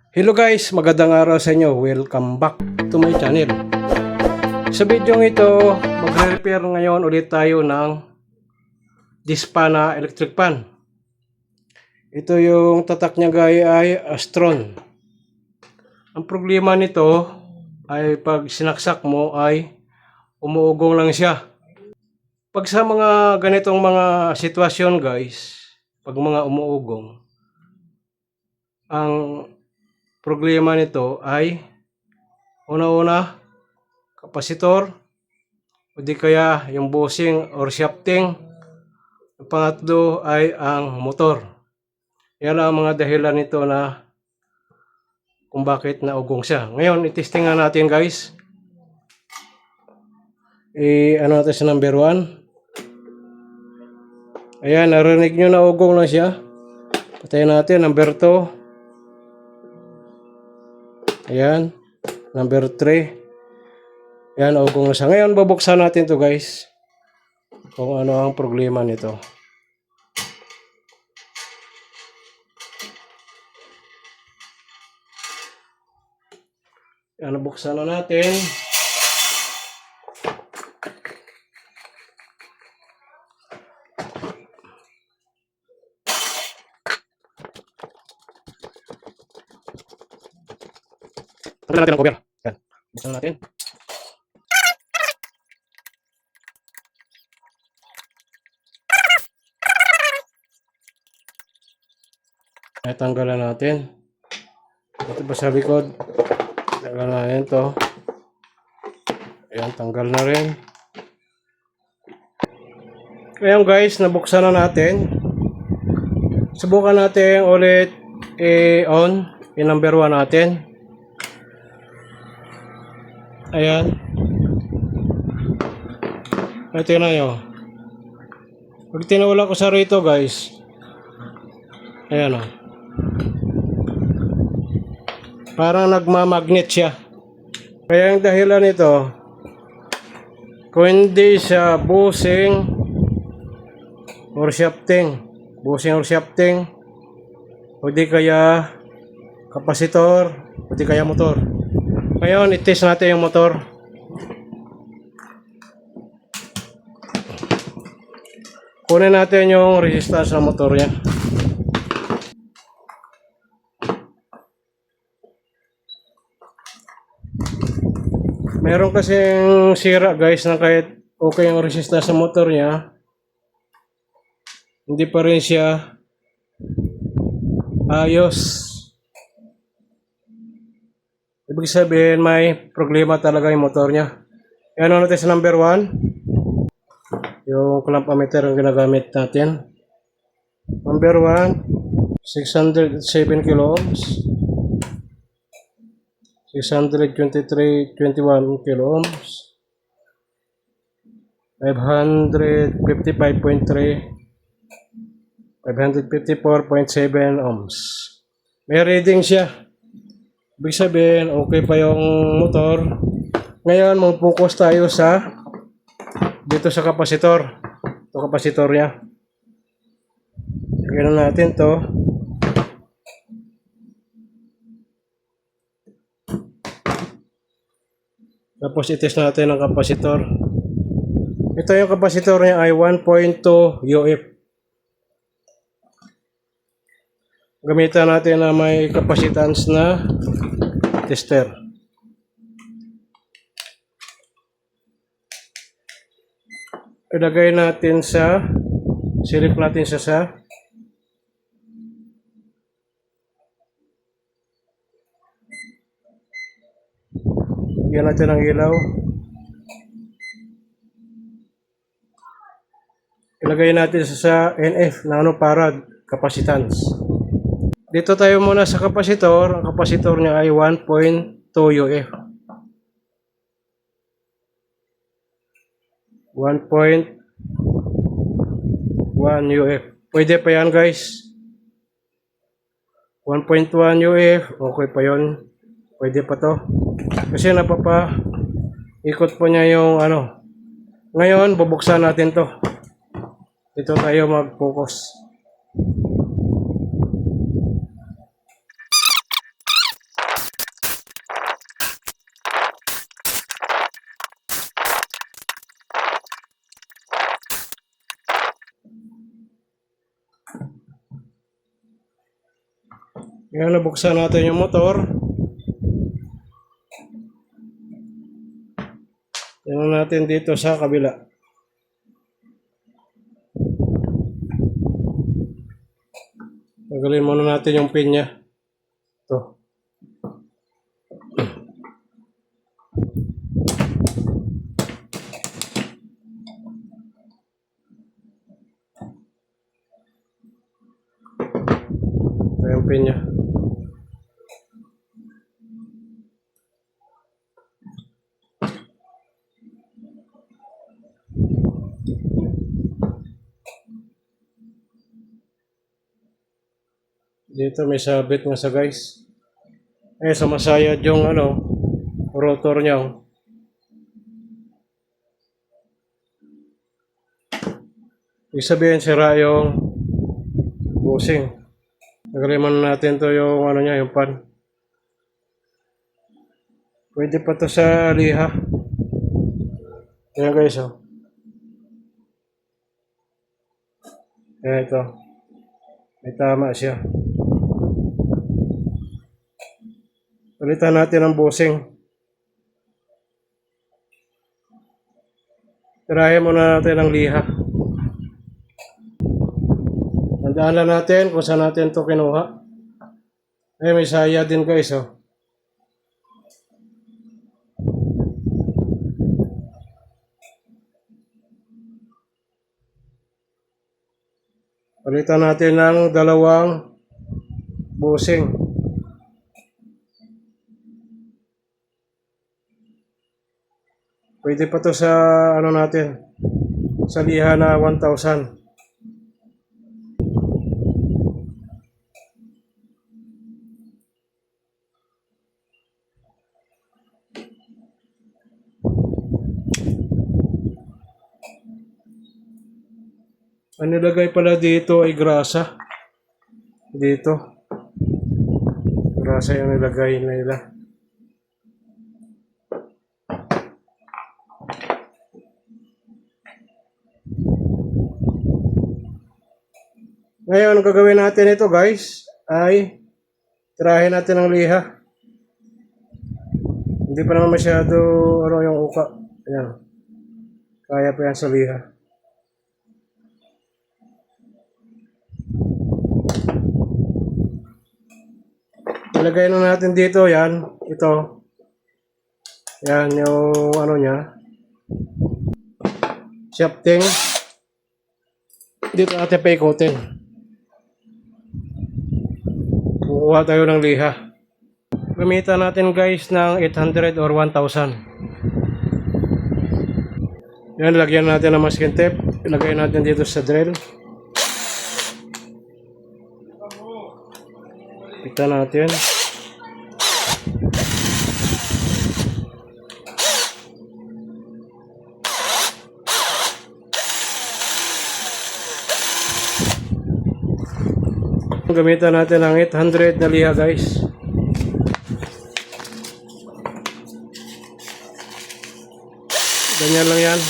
Hello guys, magandang araw sa inyo. Welcome back to my channel. Sa video ito, magre-repair ngayon ulit tayo ng Dispana electric pan. Ito yung tatak niya guys ay Astron. Ang problema nito ay pag sinaksak mo ay umuugong lang siya. Pag sa mga ganitong mga sitwasyon guys, pag mga umuugong, ang problema nito ay una-una kapasitor o di kaya yung bushing or shafting. Ang pangatlo ay ang motor. Yan ang mga dahilan nito na kung bakit naugong siya. Ngayon, itestingan natin guys. Ano natin sa number 1. Ayan, narinig nyo na ugong na siya. Patayin natin, number 2. Ayan, number 3. Ayan, ugong na siya. Ngayon, babuksan natin to guys. Kung ano ang problema nito. Ayan, buksan na natin. Tanggalan natin ang cover. Ayan, buksan natin. Ay, tanggalan natin. Ito pa sa likod. Tanggalan natin to. Ayan, tanggal na rin. Ngayon guys, nabuksan na natin. Subukan natin ulit i-on yung number 1 natin. Ayan. Ay, tingnan nyo. Pag tinawala ko sa rito guys. Ayan o. Parang nagmamagnet siya. Kaya ang dahilan nito, kung hindi siya bushing or shafting, o di kaya kapasitor, o di kaya motor. Ngayon, i-test natin yung motor. Kunin natin yung resistance ng motor niya. Meron kasing sira guys na kahit okay yung resistance ng motor niya, hindi pa rin siya ayos. Ibig sabihin may problema talaga yung motor niya. Yan ang natin sa number 1. Yung clamp ammeter ang ginagamit natin. Number 1, 607 kilo ohms. 623.21 kilo ohms. 555.3. 554.7 ohms. May reading siya. Ibig sabihin, okay pa yung motor. Ngayon, mag-focus tayo sa dito sa kapasitor. Ito kapasitor niya. Lagyan natin to. Tapos itest natin ang kapasitor. Ito yung kapasitor niya ay 1.2 UF. Gamitan natin na may capacitance na tester. Ilagay natin sa silip natin sa lagyan natin ng ilaw. Ilagay natin sa NF, nanofarad capacitance. Dito tayo muna sa kapasitor. Ang kapasitor niya ay 1.2 UF. 1.1 UF. Pwede pa yan guys. 1.1 UF. Okay pa yon. Pwede pa to. Kasi ikot po niya yung ano. Ngayon, bubuksan natin to. Dito tayo mag-focus. Ngayon nabuksan natin yung motor. Tingnan natin dito sa kabila. Tagalin muna natin yung pin niya. Ito. Ito yung pin niya. Dito may sabit nga sa guys. Sumasayad yung rotor niya. Ibig sabihin sira yung bushing. Nagaliman natin to yung niya, yung pan. Pwede pa to sa liha. Ayan guys, oh. Ayan ito. May tama siya. Palitan natin ang bushing. Tirahin muna natin ang liha. Tandaan natin kung saan natin ito kinuha. May saya din guys, oh. Palitan natin ng dalawang bushing. Pwede pa to sa natin, sa liha na 1,000. Ang nilagay pala dito ay grasa. Dito. Grasa yung nilagay nila. Ngayon, ang gagawin natin ito guys, ay tirahin natin ang liha. Hindi pa naman masyado yung uka. Ayan. Kaya pa yan sa liha. Ilagay na natin dito, yan. Ito. Yan yung niya. Shafting. Dito natin paikutin. Kukuha tayo ng liha. Gamitan natin guys ng 800 or 1,000. Yan, lagyan natin ng masking tape. Ilagay natin dito sa drill. Kita natin. Gamitan natin ang 800 na liha guys. Ganyan lang yan.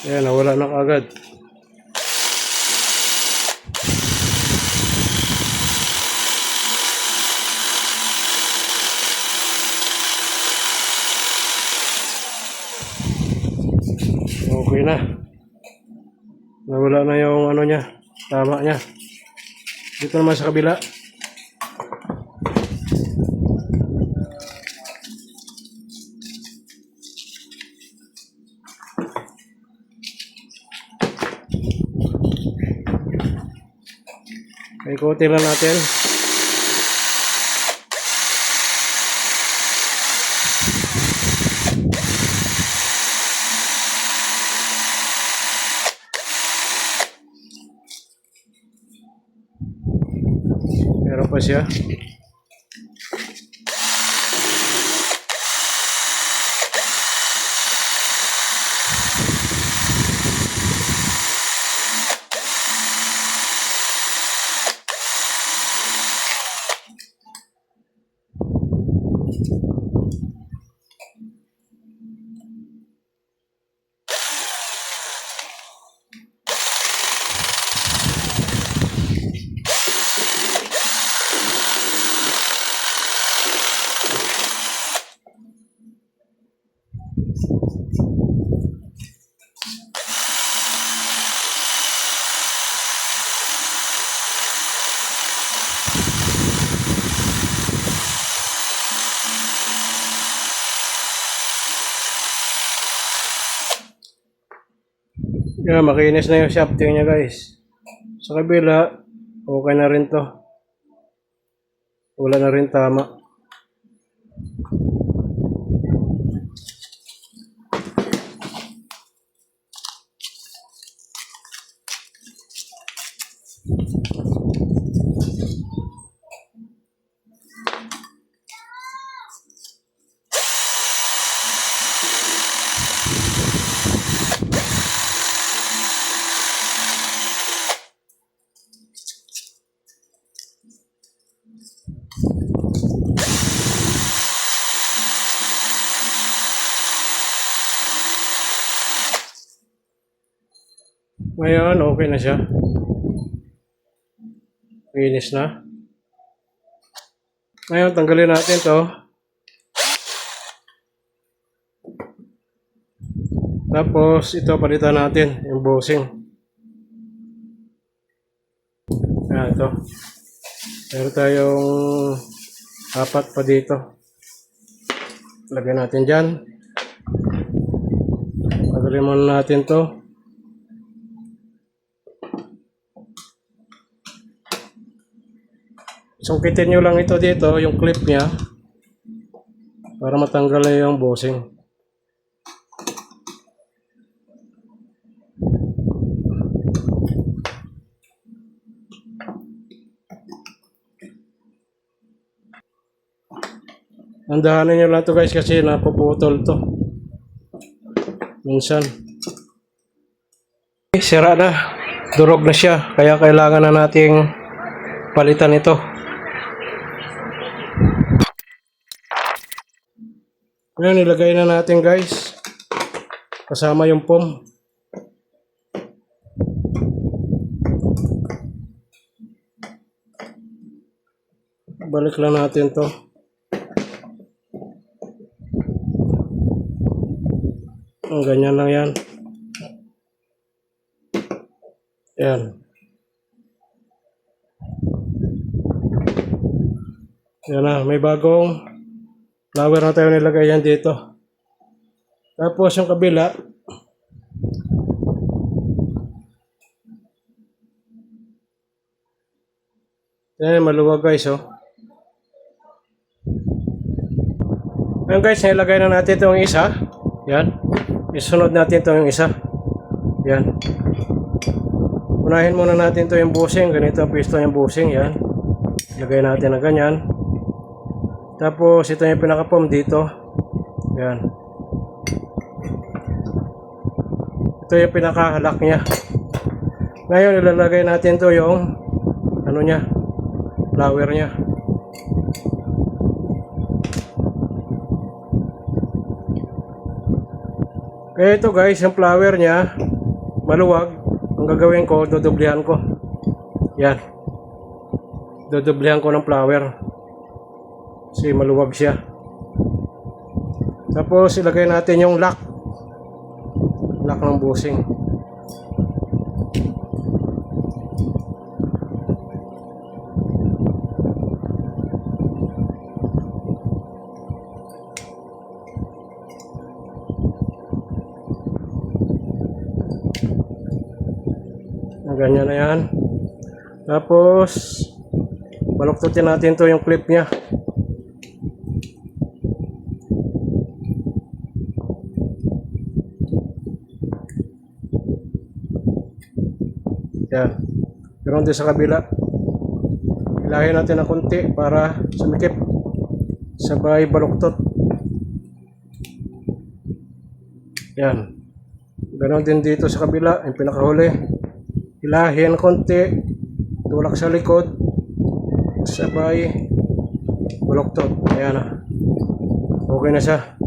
Ayan, nawala na kaagad. Okay na. Nawala na yung niya. Tama niya. Dito naman sa kabila. Ikutin lang natin. Meron pa siya. Kaya makinis na yung shafting niya guys. Sa kabila, okay na rin to. Wala na rin tama. Ngayon, okay na siya. Finish na. Ngayon, tanggalin natin to. Tapos, ito palitan natin, yung bushing. Ayan, ito. Meron tayong 4 pa dito. Lagyan natin dyan. Tanggalin muna natin to. Sungkitin nyo lang ito dito, yung clip niya, para matanggal na yung bushing. Andahanin nyo lang to guys kasi napuputol to. Minsan. Sira na. Durog na siya. Kaya kailangan na nating palitan ito. Ngayon ilagay na natin guys. Kasama yung foam. Balik lang natin to. Ganyan lang yan. Yan. Yan na, may bagong flower na tayo nilagay yan dito. Tapos yung kabila, yan, maluwag guys, oh. Ngayon guys, nilagay na natin itong isa. Yan. Isunod natin ito yung isa. Yan. Unahin muna natin ito yung bushing. Ganito ang pisto yung bushing. Yan. Lagay natin na ganyan. Tapos ito yung pinaka-foam dito. Yan. Ito yung pinaka-halak niya. Ngayon ilalagay natin ito yung ano niya, flower niya. Kaya ito guys, yung flower niya maluwag. Ang gagawin ko, dodoblihan ko. Yan. Dodoblihan ko ng flower. Kasi maluwag siya. Tapos ilagay natin yung lock. Lock ng bushing. Ganyan na yan. Tapos baluktutin natin to yung clip nya. Yan. Pero din sa kabila, ilahin natin ng konti para sumikip. Sabay baluktot. Yan. Ganon din dito sa kabila, yung pinakahuli. Hilahin konti, tulak sa likod, sabay baluktot. Ayan na. Okay na siya.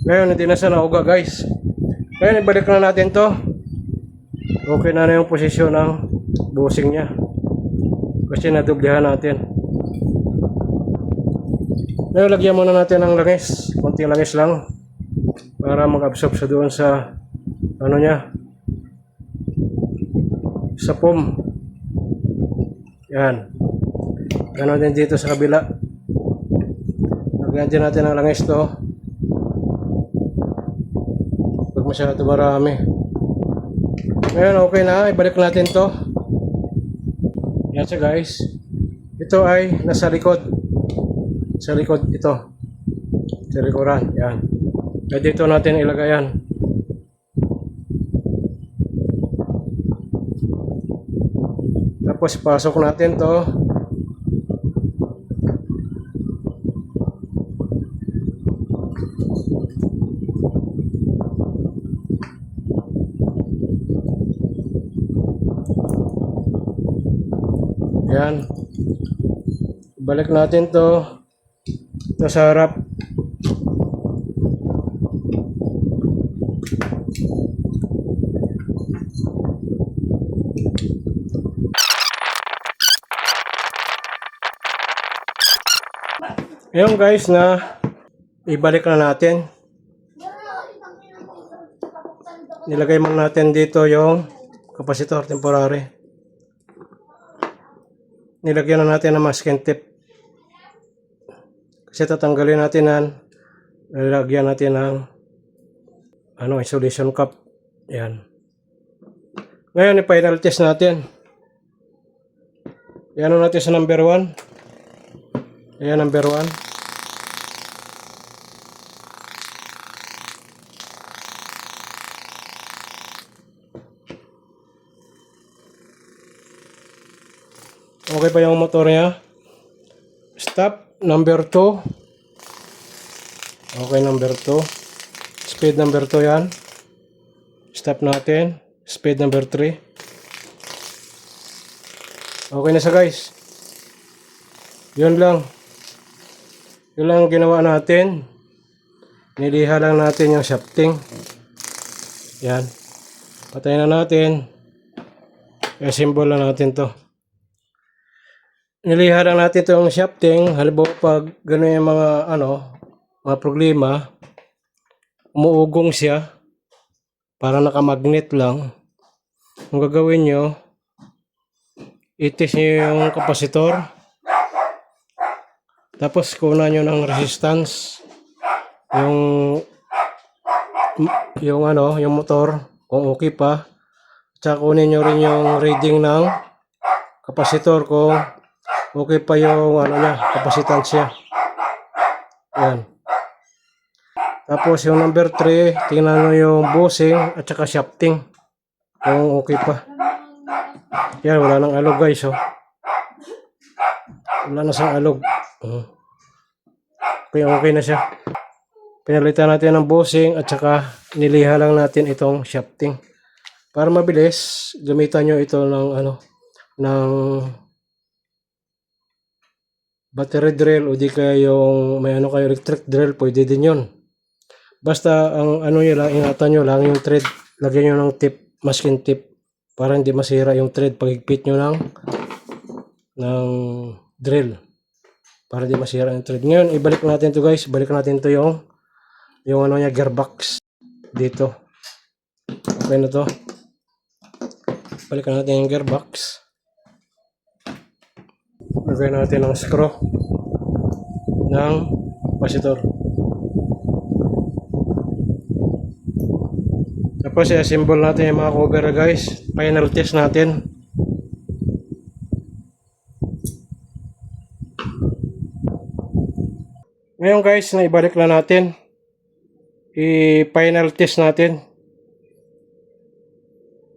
Ngayon hindi na siya nauga guys. Ngayon ibalik na natin to. Okay na yung posisyon ng bushing niya. Kasi nadublihan natin. Ngayon lagyan muna natin ng langis. Konting langis lang. Para mag-absorb sa doon sa ano niya, sa foam. Yan. Ganon din dito sa kabila. Lagyan din natin ng langis to. Huwag masyado marami. Ngayon okay na, ibalik natin to. Yan siya guys. Ito ay nasa likod. Sa likod ito. Sa likuran. Yan. Kaya dito natin ilagay yan. Tapos pasok natin to. Yan. Balik natin to sa harap. Ayun guys, na ibalik na natin. Nilagay muna natin dito yung capacitor temporary. Nilagyan na natin ng masking tape. Kasi tatanggalin natin yan. Nilagyan natin ng isolation cup. Yan. Ngayon, i-final test natin. Yan natin sa number 1. Ayan, number 1. Okay pa yung motor niya. Stop, number 2. Okay, number 2. Speed number 2 yan. Stop natin. Speed number 3. Okay na siya guys. Yun lang. Yun lang ang ginawa natin. Niliha lang natin yung shafting. Yan. Patayin na natin. I-assemble na natin to. Niliha lang natin itong shafting. Halimbawa pag gano'n yung mga problema, umuugong siya, para nakamagnet lang. Ang gagawin nyo, itis nyo yung kapasitor, tapos kunan nyo ng resistance, yung motor, kung okay pa, tsaka kunin nyo rin yung reading ng kapasitor kung okay pa yung capacitance niya. Yan. Tapos yung number 3, tingnan nyo yung bushing at saka shafting. Kung okay pa. Yan, wala nang alog guys. Oh. Wala na sang alog. Okay na siya. Pinalitan natin ng bushing at saka niliha lang natin itong shafting. Para mabilis, gamitan nyo ito ng battery drill o di kaya yung may kayo electric drill, pwede din yun. Basta ang nyo lang, ingatan nyo lang yung thread, lagyan nyo ng tip, masking tip para hindi masira yung thread pag higpit nyo ng drill para hindi masira yung thread. Ngayon, ibalik natin to guys, balik natin to yung gearbox dito. Okay na to. Balikan natin yung gearbox. Lagyan natin ng screw ng capacitor. Tapos i-assemble natin yung mga cover guys. Final test natin. Ngayon guys, naibalik na natin. I-final test natin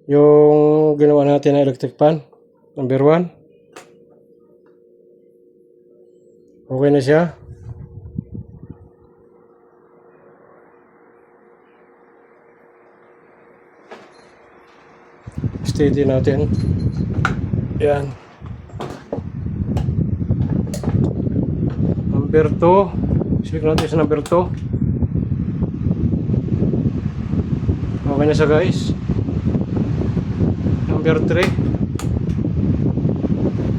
yung ginawa natin na electric fan number 1. Okay na siya. Steady natin. Yan. Number 2. Select natin sa number 2. Okay na siya guys. Number 3.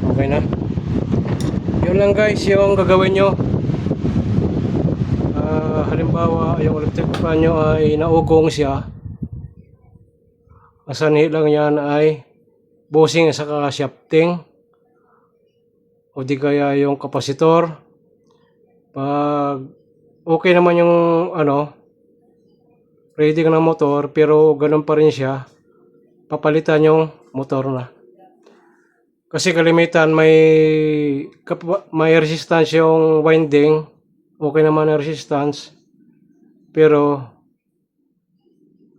Okay na. Yun lang guys yung gagawin nyo. Halimbawa yung electric fan nyo ay naugong siya. Asanhi lang yan ay bushing sa shafting o di kaya yung kapasitor. Pag okay naman yung reading ng motor pero ganun pa rin siya, papalitan yung motor na. Kasi kalimitan may resistance yung winding. Okay naman ang resistance. Pero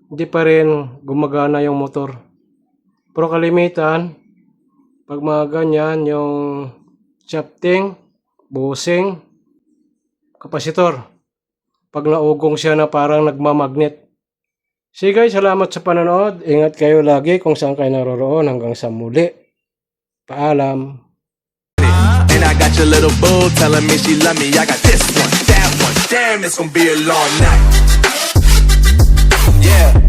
hindi pa rin gumagana yung motor. Pero kalimitan, pag mga ganyan, yung shafting, bushing, kapasitor. Pag naugong siya na parang nagmamagnet. Sige guys, salamat sa panonood. Ingat kayo lagi kung saan kayo naroroon. Hanggang sa muli. Paalam. And I got your little boo telling me she love me. I got this one, that one. Damn, it's gonna be a long night. Yeah.